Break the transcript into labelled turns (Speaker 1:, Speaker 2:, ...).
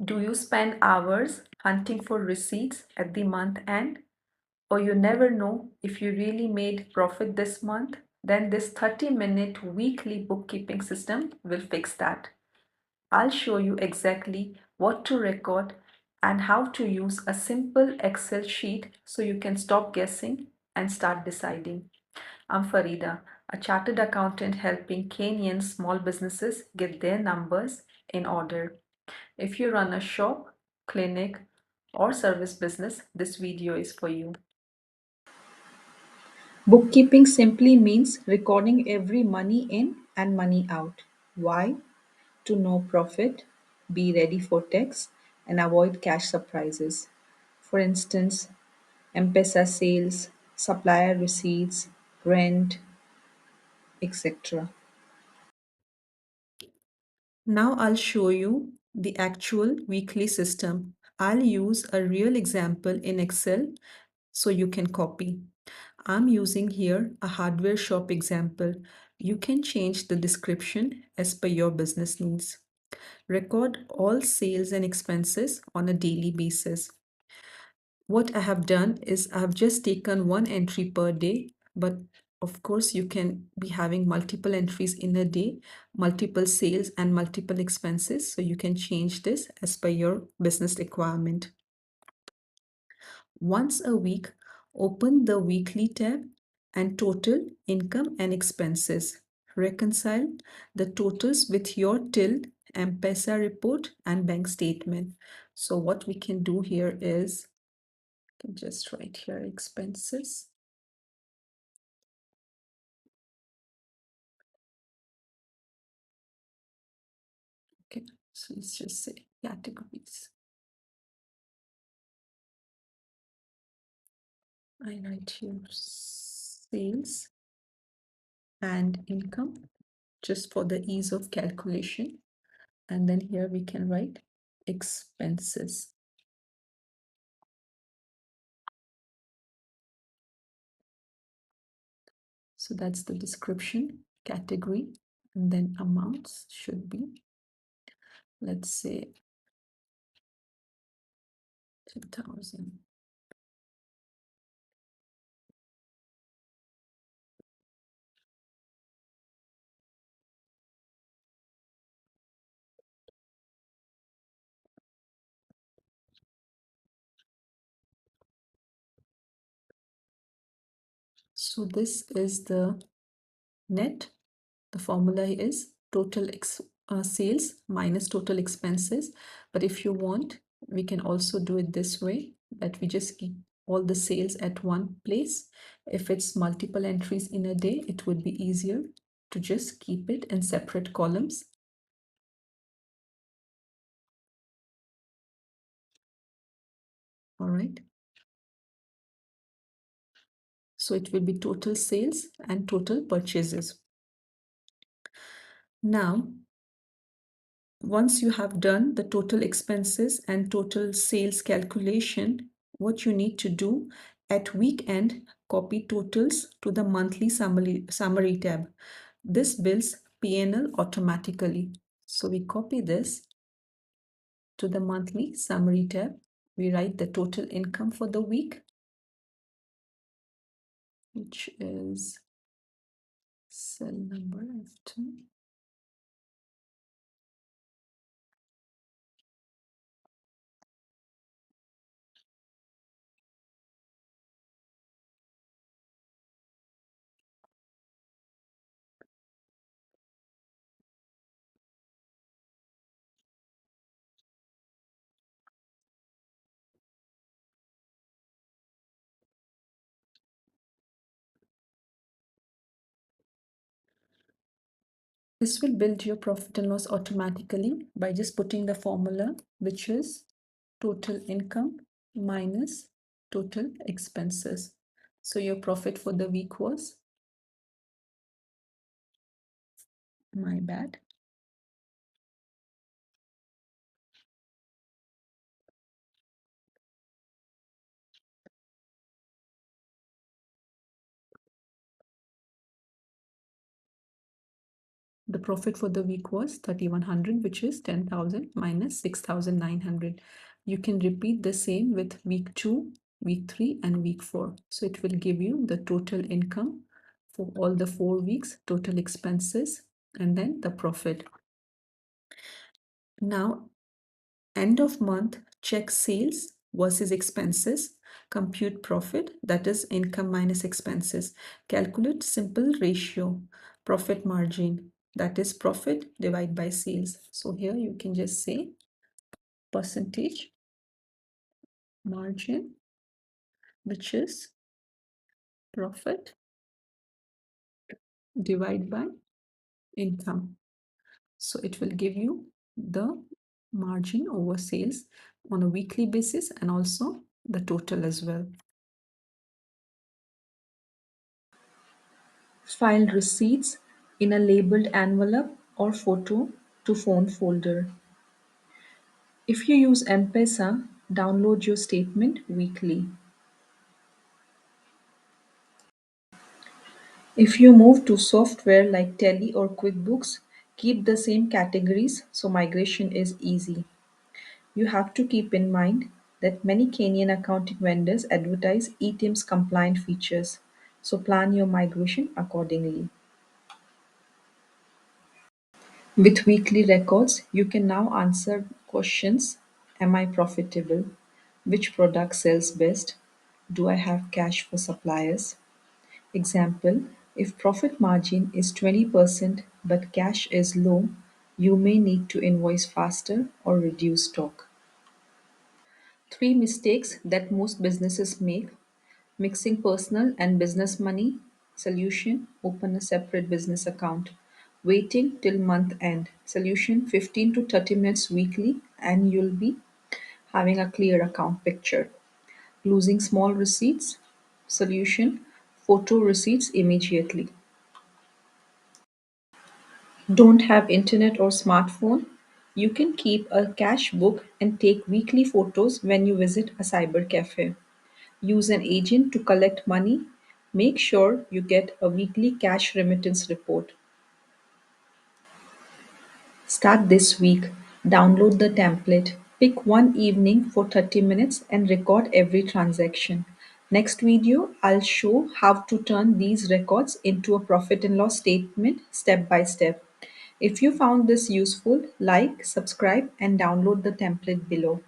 Speaker 1: Do you spend hours hunting for receipts at the month end? Or you never know if you really made profit this month? Then this 30-minute weekly bookkeeping system will fix that. I'll show you exactly what to record and how to use a simple Excel sheet so you can stop guessing and start deciding. I'm Farida, a chartered accountant helping Kenyan small businesses get their numbers in order. If you run a shop, clinic, or service business, this video is for you. Bookkeeping simply means recording every money in and money out. Why? To know profit, be ready for tax, and avoid cash surprises. For instance, M-Pesa sales, supplier receipts, rent, etc. Now I'll show you the actual weekly system. I'll use a real example in Excel so you can copy. I'm using here a hardware shop example. You can change the description as per your business needs. Record all sales and expenses on a daily basis. What I have done is I have just taken one entry per day, but of course you can be having multiple entries in a day, multiple sales and multiple expenses. So you can change this as per your business requirement. Once a week, open the weekly tab and total income and expenses. Reconcile the totals with your till M-Pesa report and bank statement. So what we can do here is just write here expenses. Okay, so let's just say categories. I write here sales and income just for the ease of calculation. And then here we can write expenses. So that's the description, category, and then amounts should be, let's say, 2,000. So this is the net. The formula is total sales minus total expenses. But if you want, we can also do it this way, that we just keep all the sales at one place. If it's multiple entries in a day, it would be easier to just keep it in separate columns. All right. So it will be total sales and total purchases. Now, once you have done the total expenses and total sales calculation, what you need to do at weekend, copy totals to the monthly summary tab. This builds P&L automatically. So we copy this to the monthly summary tab. We write the total income for the week, which is cell number after. This will build your profit and loss automatically by just putting the formula, which is total income minus total expenses. So your profit for the week was, my bad, the profit for the week was 3100, which is 10,000 minus 6,900. You can repeat the same with week 2, week 3, and week 4. So it will give you the total income for all the 4 weeks, total expenses, and then the profit. Now, end of month, check sales versus expenses, compute profit, that is income minus expenses. Calculate simple ratio, profit margin, that is profit divided by sales. So here you can just say percentage margin, which is profit divided by income. So it will give you the margin over sales on a weekly basis and also the total as well. File receipts in a labeled envelope or photo to phone folder. If you use M-Pesa, download your statement weekly. If you move to software like Tally or QuickBooks, keep the same categories so migration is easy. You have to keep in mind that many Kenyan accounting vendors advertise eTIMS compliant features, so plan your migration accordingly. With weekly records, you can now answer questions: am I profitable? Which product sells best? Do I have cash for suppliers? Example: if profit margin is 20% but cash is low, you may need to invoice faster or reduce stock. Three mistakes that most businesses make: mixing personal and business money. Solution: open a separate business account. Waiting till month end. Solution: 15 to 30 minutes weekly and you'll be having a clear account picture. Losing small receipts. Solution: photo receipts immediately. Don't have internet or smartphone? You can keep a cash book and take weekly photos when you visit a cyber cafe. Use an agent to collect money. Make sure you get a weekly cash remittance report. Start this week. Download the template. Pick one evening for 30 minutes and record every transaction. Next video, I'll show how to turn these records into a profit and loss statement step by step. If you found this useful, like, subscribe, and download the template below.